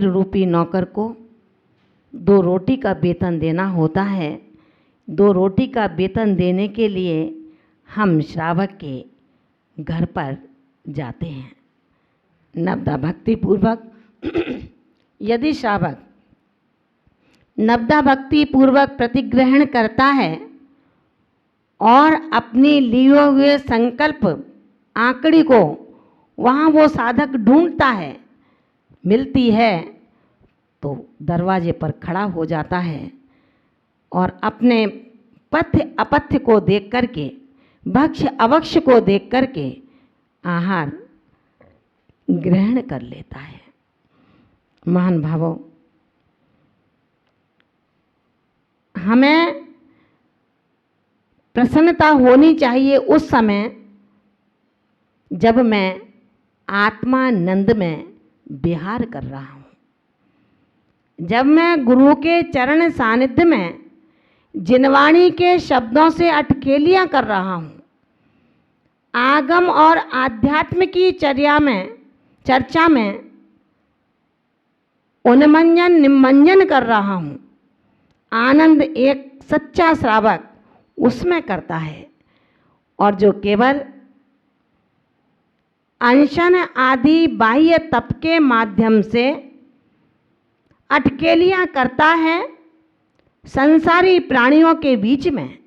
रूपी नौकर को 2 रोटी का वेतन देना होता है। 2 रोटी का वेतन देने के लिए हम श्रावक के घर पर जाते हैं। नवदा भक्ति पूर्वक यदि श्रावक नवदा भक्ति पूर्वक प्रतिग्रहण करता है और अपनी लिए हुए संकल्प आंकड़ी को वहाँ वो साधक ढूंढता है, मिलती है, तो दरवाजे पर खड़ा हो जाता है और अपने पथ्य अपथ्य को देख करके, भक्ष्य अभक्ष्य को देख करके आहार ग्रहण कर लेता है। महान भावों, हमें प्रसन्नता होनी चाहिए उस समय जब मैं आत्मानंद में विहार कर रहा हूँ, जब मैं गुरु के चरण सानिध्य में जिनवाणी के शब्दों से अटखेलियाँ कर रहा हूँ, आगम और आध्यात्म की चर्चा में उन्मंजन निमंजन कर रहा हूँ। आनंद एक सच्चा श्रावक उसमें करता है, और जो केवल अनशन आदि बाह्य तप के माध्यम से अटकेलियाँ करता है संसारी प्राणियों के बीच में,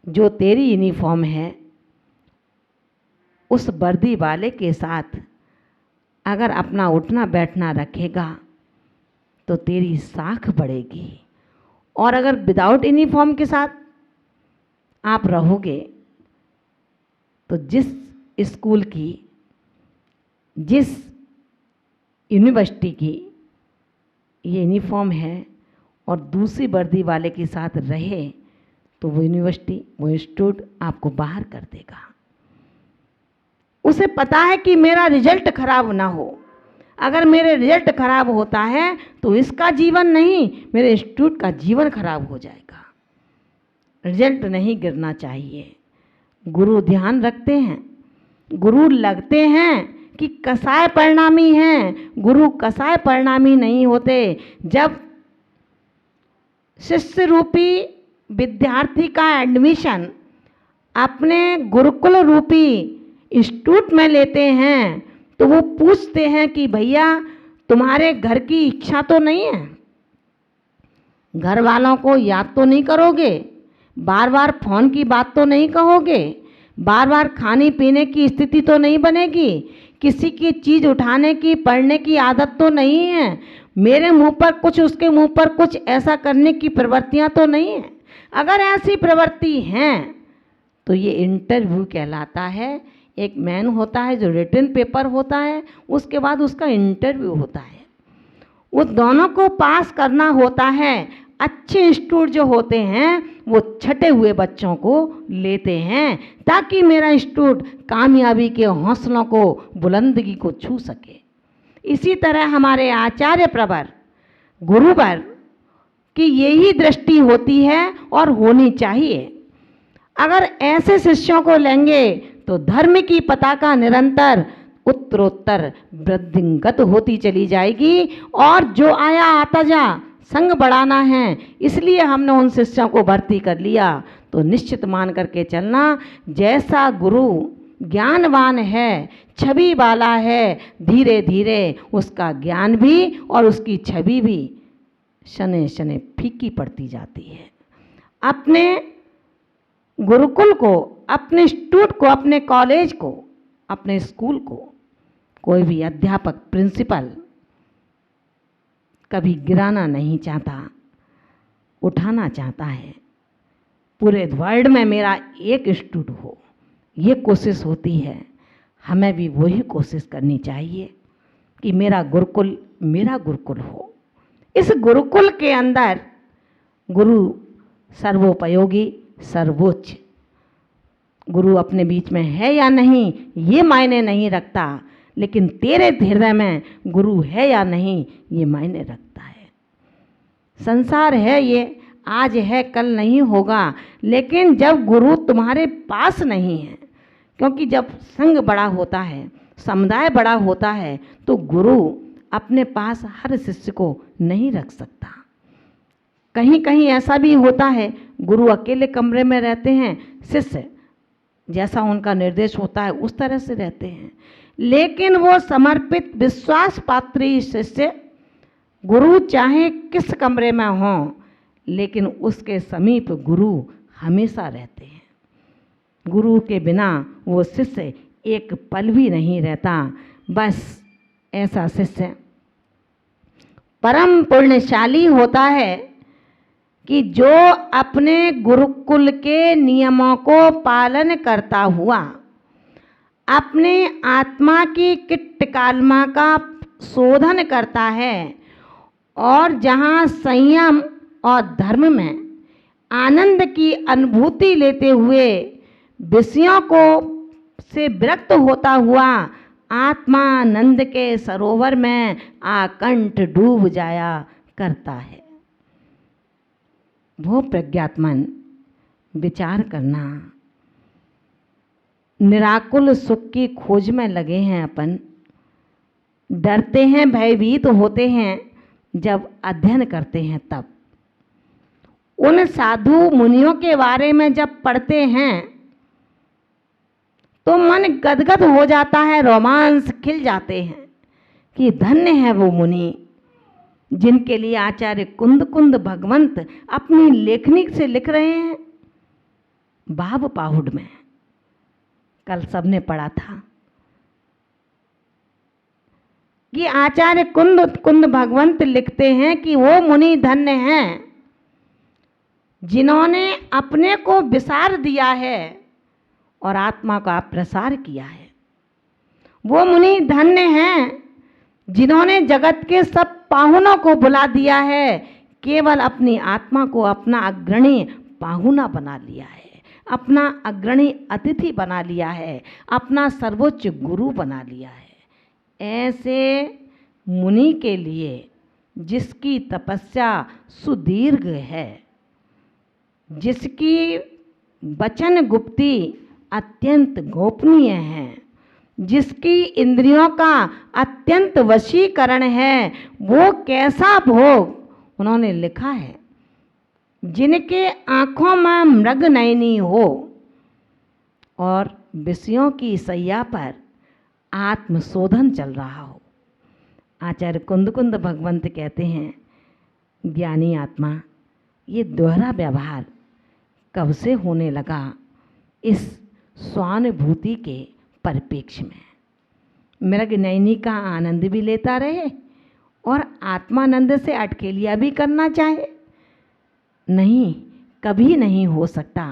जो तेरी यूनिफॉर्म है उस वर्दी वाले के साथ अगर अपना उठना बैठना रखेगा तो तेरी साख बढ़ेगी, और अगर विदाउट यूनिफॉर्म के साथ आप रहोगे तो जिस स्कूल की, जिस यूनिवर्सिटी की ये यूनिफॉर्म है और दूसरी वर्दी वाले के साथ रहे तो वो यूनिवर्सिटी, वो इंस्टीट्यूट आपको बाहर कर देगा। उसे पता है कि मेरा रिजल्ट खराब ना हो, अगर मेरे रिजल्ट खराब होता है तो इसका जीवन नहीं, मेरे इंस्टीट्यूट का जीवन खराब हो जाएगा। रिजल्ट नहीं गिरना चाहिए। गुरु ध्यान रखते हैं, गुरु लगते हैं कि कसाय परिणामी हैं, गुरु कसाय परिणामी नहीं होते। जब शिष्य रूपी विद्यार्थी का एडमिशन अपने गुरुकुल रूपी इंस्टीट्यूट में लेते हैं तो वो पूछते हैं कि भैया तुम्हारे घर की इच्छा तो नहीं है, घर वालों को याद तो नहीं करोगे, बार बार फ़ोन की बात तो नहीं कहोगे, बार बार खाने पीने की स्थिति तो नहीं बनेगी, किसी की चीज़ उठाने की पढ़ने की आदत तो नहीं है, मेरे मुंह पर कुछ उसके मुंह पर कुछ, ऐसा करने की प्रवृत्तियां तो नहीं है। अगर ऐसी प्रवृत्ति हैं तो ये इंटरव्यू कहलाता है। एक मेन होता है जो रिटन पेपर होता है, उसके बाद उसका इंटरव्यू होता है। वो दोनों को पास करना होता है। अच्छे इंस्टीट्यूट जो होते हैं वो छटे हुए बच्चों को लेते हैं ताकि मेरा इंस्टीट्यूट कामयाबी के हौसलों को, बुलंदगी को छू सके। इसी तरह हमारे आचार्य प्रवर, गुरुवर की यही दृष्टि होती है और होनी चाहिए। अगर ऐसे शिष्यों को लेंगे तो धर्म की पताका निरंतर उत्तरोत्तर वृद्धिंगत होती चली जाएगी, और जो आया आता जा, संग बढ़ाना है, इसलिए हमने उन शिष्यों को भर्ती कर लिया। तो निश्चित मान करके चलना, जैसा गुरु ज्ञानवान है, छवि वाला है, धीरे धीरे उसका ज्ञान भी और उसकी छवि भी शने शने फीकी पड़ती जाती है। अपने गुरुकुल को, अपने इंस्टीट्यूट को, अपने कॉलेज को, अपने स्कूल को कोई भी अध्यापक, प्रिंसिपल कभी गिराना नहीं चाहता, उठाना चाहता है। पूरे वर्ल्ड में मेरा एक इंस्टीट्यूट हो, ये कोशिश होती है। हमें भी वही कोशिश करनी चाहिए कि मेरा गुरुकुल हो। इस गुरुकुल के अंदर गुरु सर्वोपयोगी, सर्वोच्च, गुरु अपने बीच में है या नहीं ये मायने नहीं रखता, लेकिन तेरे हृदय में गुरु है या नहीं ये मायने रखता है। संसार है, ये आज है कल नहीं होगा, लेकिन जब गुरु तुम्हारे पास नहीं है, क्योंकि जब संघ बड़ा होता है, समुदाय बड़ा होता है, तो गुरु अपने पास हर शिष्य को नहीं रख सकता। कहीं कहीं ऐसा भी होता है, गुरु अकेले कमरे में रहते हैं, शिष्य जैसा उनका निर्देश होता है उस तरह से रहते हैं, लेकिन वो समर्पित विश्वास पात्री शिष्य गुरु चाहे किस कमरे में हो, लेकिन उसके समीप गुरु हमेशा रहते हैं। गुरु के बिना वो शिष्य एक पल भी नहीं रहता। बस ऐसा शिष्य परम पुण्यशाली होता है कि जो अपने गुरुकुल के नियमों को पालन करता हुआ अपने आत्मा की किट्टकालमा का शोधन करता है और जहाँ संयम और धर्म में आनंद की अनुभूति लेते हुए विषयों को से विरक्त होता हुआ आत्मानंद के सरोवर में आकंठ डूब जाया करता है। वो प्रज्ञात्मन विचार करना, निराकुल सुख की खोज में लगे हैं अपन, डरते हैं, भयभीत होते हैं जब अध्ययन करते हैं तब। उन साधु मुनियों के बारे में जब पढ़ते हैं तो मन गदगद हो जाता है, रोमांस खिल जाते हैं कि धन्य है वो मुनि जिनके लिए आचार्य कुंद कुंद भगवंत अपनी लेखनी से लिख रहे हैं। बाब पाहुड़ में कल सबने पढ़ा था कि आचार्य कुंद कुंद भगवंत लिखते हैं कि वो मुनि धन्य हैं जिन्होंने अपने को विसार दिया है और आत्मा का प्रसार किया है। वो मुनि धन्य हैं जिन्होंने जगत के सब पाहुनों को बुला दिया है, केवल अपनी आत्मा को अपना अग्रणी पाहुना बना लिया है, अपना अग्रणी अतिथि बना लिया है, अपना सर्वोच्च गुरु बना लिया है। ऐसे मुनि के लिए जिसकी तपस्या सुदीर्घ है, जिसकी वचन गुप्ती अत्यंत गोपनीय है, जिसकी इंद्रियों का अत्यंत वशीकरण है, वो कैसा भोग उन्होंने लिखा है। जिनके आँखों में मृग नयनी हो और विषयों की सैया पर आत्मशोधन चल रहा हो। आचार्य कुंद कुंद भगवंत कहते हैं, ज्ञानी आत्मा ये दोहरा व्यवहार कब से होने लगा इस स्वानुभूति के परिप्रेक्ष्य में। मृग नयनी का आनंद भी लेता रहे और आत्मानंद से अटकेलिया भी करना चाहे। नहीं, कभी नहीं हो सकता।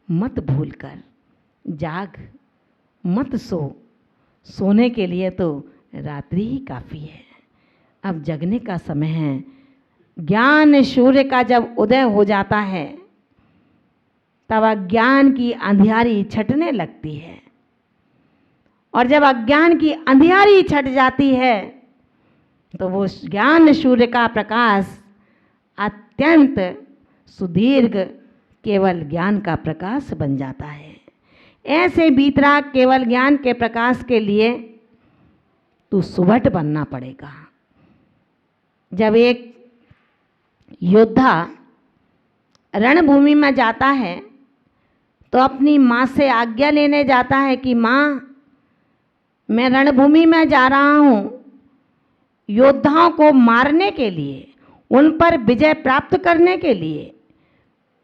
मत भूल कर जाग, मत सो। सोने के लिए तो रात्रि ही काफ़ी है, अब जगने का समय है। ज्ञान सूर्य का जब उदय हो जाता है तब अज्ञान की अंधियारी छटने लगती है, और जब अज्ञान की अंधियारी छट जाती है तो वो ज्ञान सूर्य का प्रकाश अत्यंत सुदीर्घ केवल ज्ञान का प्रकाश बन जाता है। ऐसे बीतराग केवल ज्ञान के प्रकाश के लिए तू सुभट बनना पड़ेगा। जब एक योद्धा रणभूमि में जाता है तो अपनी माँ से आज्ञा लेने जाता है कि माँ, मैं रणभूमि में जा रहा हूँ योद्धाओं को मारने के लिए, उन पर विजय प्राप्त करने के लिए।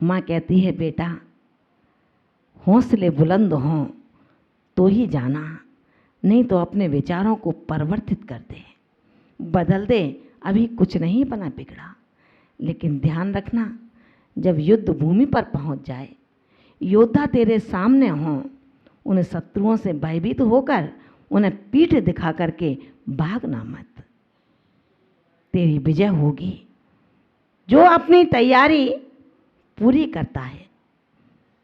माँ कहती है, बेटा हौसले बुलंद हों तो ही जाना, नहीं तो अपने विचारों को परिवर्तित कर दे, बदल दे। अभी कुछ नहीं बना बिगड़ा, लेकिन ध्यान रखना जब युद्ध भूमि पर पहुंच जाए, योद्धा तेरे सामने हों, उन शत्रुओं से भयभीत होकर उन्हें पीठ दिखा करके भागना मत, तेरी विजय होगी। जो अपनी तैयारी पूरी करता है,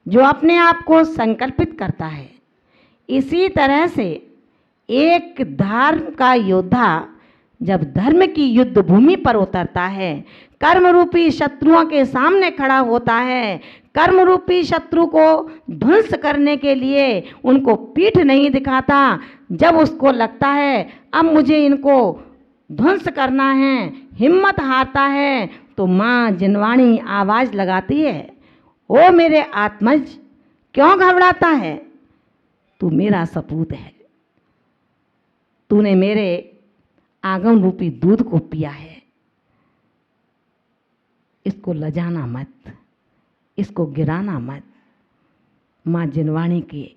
जो अपने आप को संकल्पित करता है, इसी तरह से एक धर्म का योद्धा जब धर्म की युद्ध भूमि पर उतरता है, कर्म रूपी शत्रुओं के सामने खड़ा होता है, कर्म रूपी शत्रु को ध्वंस करने के लिए उनको पीठ नहीं दिखाता। जब उसको लगता है अब मुझे इनको ध्वंस करना है, हिम्मत हारता है, तो माँ जिनवाणी आवाज लगाती है, ओ मेरे आत्मज, क्यों घबराता है? तू मेरा सपूत है, तूने मेरे आगम रूपी दूध को पिया है, इसको लजाना मत, इसको गिराना मत। माँ जिनवाणी के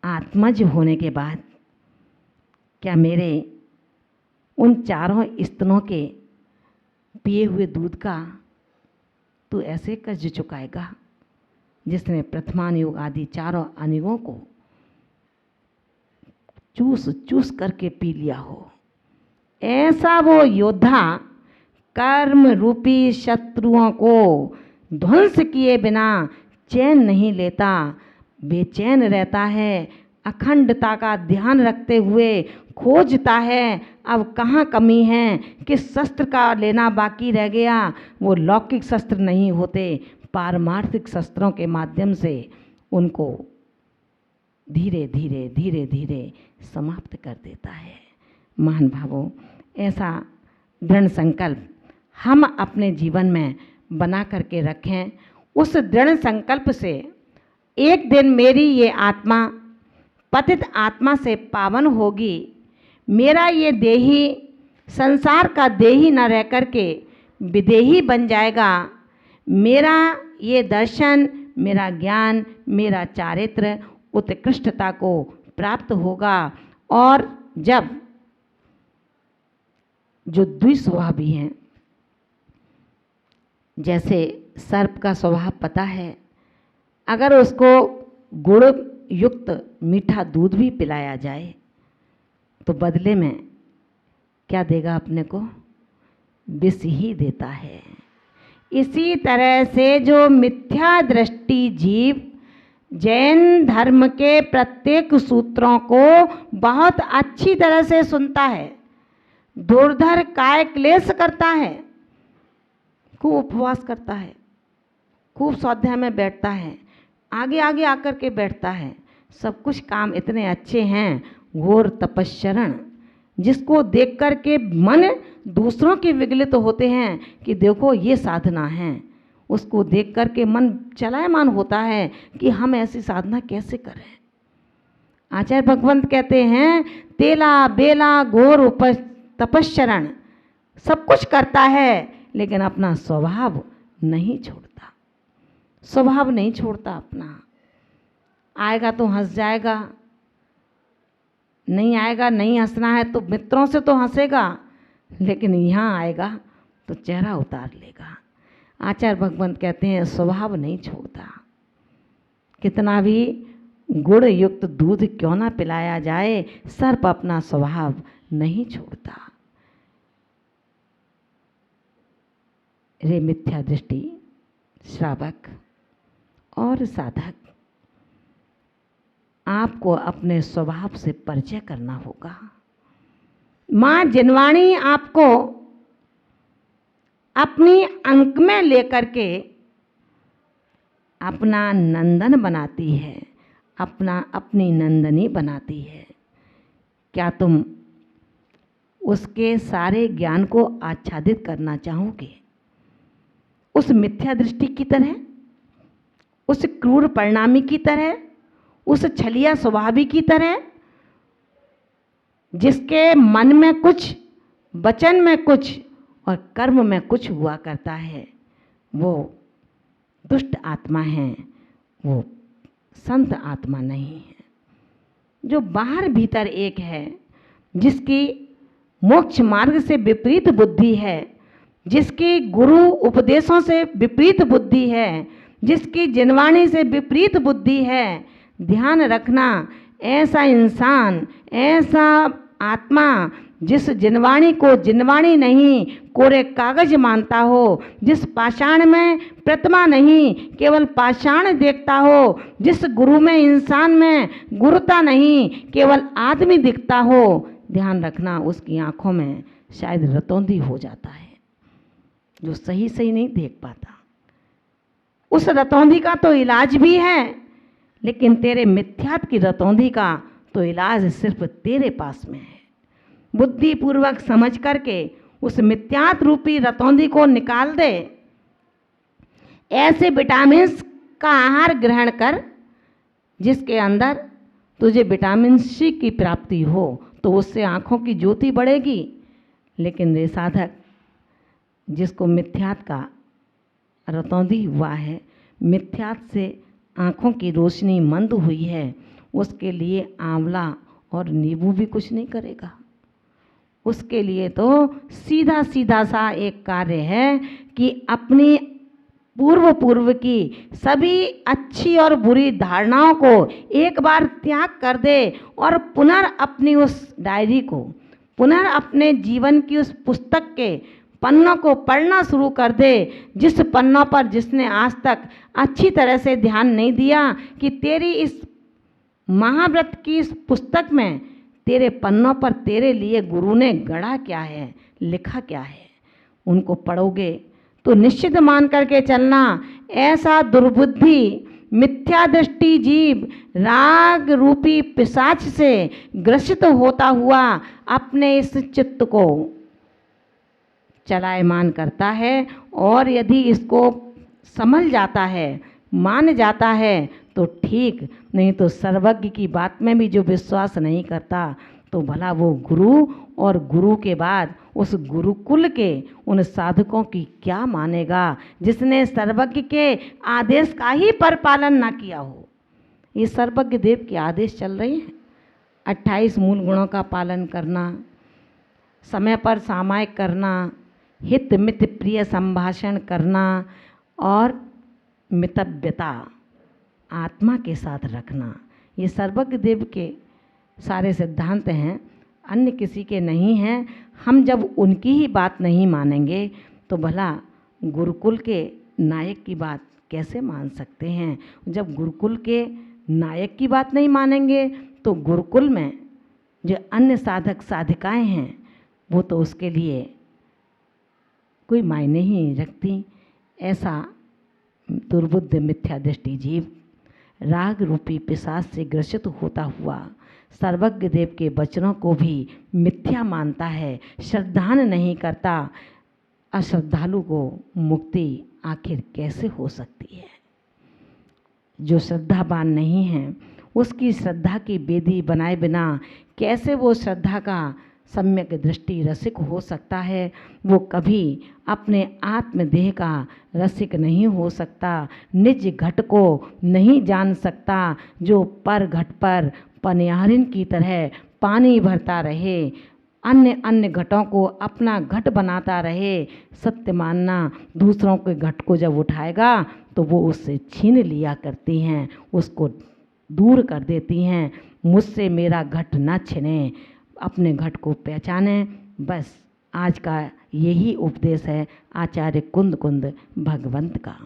आत्मज होने के बाद क्या मेरे उन चारों स्तनों के पिए हुए दूध का तू ऐसे कर्ज चुकाएगा जिसने प्रथमानुयोग आदि चारों अनुयोगों को चूस चूस करके पी लिया हो? ऐसा वो योद्धा कर्म रूपी शत्रुओं को ध्वंस किए बिना चैन नहीं लेता, बेचैन रहता है, अखंडता का ध्यान रखते हुए खोजता है अब कहाँ कमी है, किस शस्त्र का लेना बाकी रह गया। वो लौकिक शस्त्र नहीं होते, पारमार्थिक शस्त्रों के माध्यम से उनको धीरे धीरे धीरे धीरे समाप्त कर देता है। महान भावों, ऐसा दृढ़ संकल्प हम अपने जीवन में बना करके रखें। उस दृढ़ संकल्प से एक दिन मेरी ये आत्मा पतित आत्मा से पावन होगी, मेरा ये देही संसार का देही न रह करके विदेही बन जाएगा, मेरा ये दर्शन, मेरा ज्ञान, मेरा चारित्र उत्कृष्टता को प्राप्त होगा। और जब जो द्विस्वभावी हैं, जैसे सर्प का स्वभाव पता है, अगर उसको गुड़ युक्त मीठा दूध भी पिलाया जाए तो बदले में क्या देगा अपने को? विष ही देता है। इसी तरह से जो मिथ्या दृष्टि जीव जैन धर्म के प्रत्येक सूत्रों को बहुत अच्छी तरह से सुनता है, दुर्धर काय क्लेश करता है, खूब उपवास करता है, खूब स्वाध्याय में बैठता है, आगे आगे आकर के बैठता है, सब कुछ काम इतने अच्छे हैं, घोर तपश्चरण, जिसको देख कर के मन दूसरों के विगलित होते हैं कि देखो ये साधना है, उसको देख कर के मन चलायमान होता है कि हम ऐसी साधना कैसे करें। आचार्य भगवंत कहते हैं, तेला बेला घोर तपश्चरण, सब कुछ करता है लेकिन अपना स्वभाव नहीं छोड़ता, स्वभाव नहीं छोड़ता अपना। आएगा तो हंस जाएगा, नहीं आएगा, नहीं हंसना है तो मित्रों से तो हंसेगा, लेकिन यहाँ आएगा तो चेहरा उतार लेगा। आचार्य भगवंत कहते हैं स्वभाव नहीं छोड़ता, कितना भी गुड़ युक्त दूध क्यों ना पिलाया जाए, सर्प अपना स्वभाव नहीं छोड़ता। रे मिथ्या दृष्टि श्रावक और साधक, आपको अपने स्वभाव से परिचय करना होगा। माँ जिनवाणी आपको अपनी अंक में लेकर के अपना नंदन बनाती है, अपनी नंदनी बनाती है। क्या तुम उसके सारे ज्ञान को आच्छादित करना चाहोगे? उस मिथ्या दृष्टि की तरह, उस क्रूर परिणामी की तरह, उस छलिया स्वभावी की तरह, जिसके मन में कुछ, वचन में कुछ और कर्म में कुछ हुआ करता है, वो दुष्ट आत्मा है, वो संत आत्मा नहीं है। जो बाहर भीतर एक है, जिसकी मोक्ष मार्ग से विपरीत बुद्धि है, जिसकी गुरु उपदेशों से विपरीत बुद्धि है, जिसकी जिनवाणी से विपरीत बुद्धि है, ध्यान रखना, ऐसा इंसान, ऐसा आत्मा जिस जिनवाणी को जिनवाणी नहीं कोरे कागज मानता हो, जिस पाषाण में प्रतिमा नहीं केवल पाषाण देखता हो, जिस गुरु में, इंसान में गुरुता नहीं केवल आदमी दिखता हो, ध्यान रखना उसकी आंखों में शायद रतौंधी हो जाता है, जो सही सही नहीं देख पाता। उस रतौंधी का तो इलाज भी है, लेकिन तेरे मिथ्यात्व की रतौंधी का तो इलाज सिर्फ तेरे पास में है। बुद्धिपूर्वक समझ करके उस मिथ्यात्व रूपी रतौंधी को निकाल दे। ऐसे विटामिन्स का आहार ग्रहण कर जिसके अंदर तुझे विटामिन सी की प्राप्ति हो, तो उससे आँखों की ज्योति बढ़ेगी। लेकिन रे साधक, जिसको मिथ्यात्व का रतौंधी हुआ है, मिथ्यात्व से आँखों की रोशनी मंद हुई है, उसके लिए आंवला और नींबू भी कुछ नहीं करेगा। उसके लिए तो सीधा सीधा सा एक कार्य है कि अपनी पूर्व की सभी अच्छी और बुरी धारणाओं को एक बार त्याग कर दे और पुनर् उस डायरी को, अपने जीवन की उस पुस्तक के पन्नों को पढ़ना शुरू कर दे, जिस पन्नों पर जिसने आज तक अच्छी तरह से ध्यान नहीं दिया कि तेरी इस महाव्रत की इस पुस्तक में तेरे पन्नों पर तेरे लिए गुरु ने गढ़ा क्या है, लिखा क्या है। उनको पढ़ोगे तो निश्चित मान करके चलना, ऐसा दुर्बुद्धि मिथ्या दृष्टि जीव राग रूपी पिशाच से ग्रसित होता हुआ अपने इस चित्त को चलायमान करता है, और यदि इसको संभल जाता है, मान जाता है तो ठीक, नहीं तो सर्वज्ञ की बात में भी जो विश्वास नहीं करता तो भला वो गुरु और गुरु के बाद उस गुरुकुल के उन साधकों की क्या मानेगा, जिसने सर्वज्ञ के आदेश का ही परपालन ना किया हो। ये सर्वज्ञ देव के आदेश चल रहे हैं, 28 मूल गुणों का पालन करना, समय पर सामायिक करना, हित मित प्रिय संभाषण करना और मितव्यता आत्मा के साथ रखना। ये सर्वज्ञ देव के सारे सिद्धांत हैं, अन्य किसी के नहीं हैं। हम जब उनकी ही बात नहीं मानेंगे तो भला गुरुकुल के नायक की बात कैसे मान सकते हैं। जब गुरुकुल के नायक की बात नहीं मानेंगे तो गुरुकुल में जो अन्य साधक साधिकाएं हैं वो तो उसके लिए कोई मायने ही नहीं रखती। ऐसा दुर्बुद्ध मिथ्या दृष्टि जीव राग रूपी पिशाच से ग्रसित होता हुआ सर्वज्ञ देव के वचनों को भी मिथ्या मानता है, श्रद्धान नहीं करता। अश्रद्धालु को मुक्ति आखिर कैसे हो सकती है। जो श्रद्धावान नहीं है उसकी श्रद्धा की बेदी बनाए बिना कैसे वो श्रद्धा का सम्यक दृष्टि रसिक हो सकता है। वो कभी अपने आत्मदेह का रसिक नहीं हो सकता, निज घट को नहीं जान सकता। जो पर घट पर पनियारिन की तरह पानी भरता रहे, अन्य घटों को अपना घट बनाता रहे। सत्य मानना, दूसरों के घट को जब उठाएगा तो वो उससे छीन लिया करती हैं, उसको दूर कर देती हैं। मुझसे मेरा घट न छिने, अपने घट को पहचाने। बस आज का यही उपदेश है आचार्य कुंद भगवंत का।